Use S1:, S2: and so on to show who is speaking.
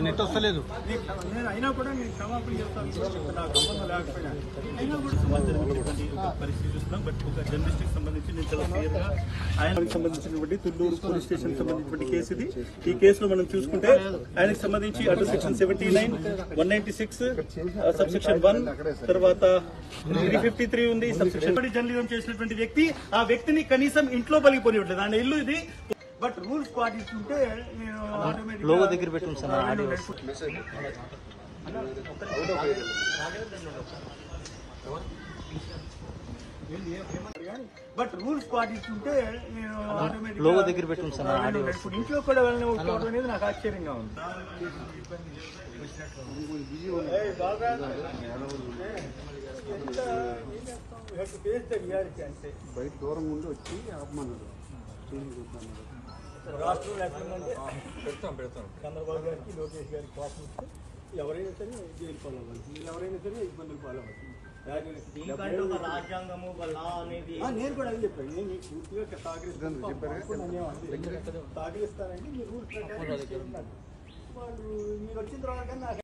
S1: Net వస్తలేదు.
S2: నేను అయినా కూడా నేను క్షమాపణ చెప్తాను. నాకు సంబంధం లేకపోయినా అయినా కూడా పరిస్థితి చూస్తున్నాం. బట్ ఒక జర్నలిస్ట్కి సంబంధించి నేను చాలా క్లియర్గా ఆయనకు సంబంధించినటువంటి తుళ్ళూరు పోలీస్ స్టేషన్ సంబంధించినటువంటి కేసు ఇది. ఈ కేసులో మనం చూసుకుంటే ఆయనకు సంబంధించి అటు సెక్షన్ 79, 196, సబ్సెక్షన్ 1, తర్వాత 353 ఉంది. సబ్సెక్షన్ జర్నలిజం చేసినటువంటి వ్యక్తి, ఆ వ్యక్తిని కనీసం ఇంట్లో పలిగిపోనివ్వట్లేదు. ఆయన ఇల్లు ఇది. బట్ రూల్స్ పాటిస్తుంటే నేను
S1: లోగో దగ్గర పెట్టుకుని సార్ ఆడియో
S2: బట్ రూల్స్ పాటిస్తుంటే నేను
S1: లోగో దగ్గర పెట్టుకుని సార్ ఆడియో
S2: ఇంట్లో కూడా వెళ్ళిపోవడం అనేది నాకు ఆశ్చర్యంగా ఉంది.
S3: బయట దూరం ఉండి వచ్చి ఆపమన్నారు.
S2: రాష్ట్రంలో ఎక్కడంటే చంద్రబాబు గారికి, లోకేష్ గారికి కోపం వస్తే ఎవరైనా సరే జైలు పాలవ్వాలి, ఎవరైనా సరే ఇబ్బందులు పాలవ్వాలి. రాజ్యాంగము నేను కూడా అది చెప్పాను. నేను మీకు పూర్తిగా తాగిలిస్తానండి. మీరు రూల్స్ ప్రకారం వాళ్ళు మీరు వచ్చిన తర్వాత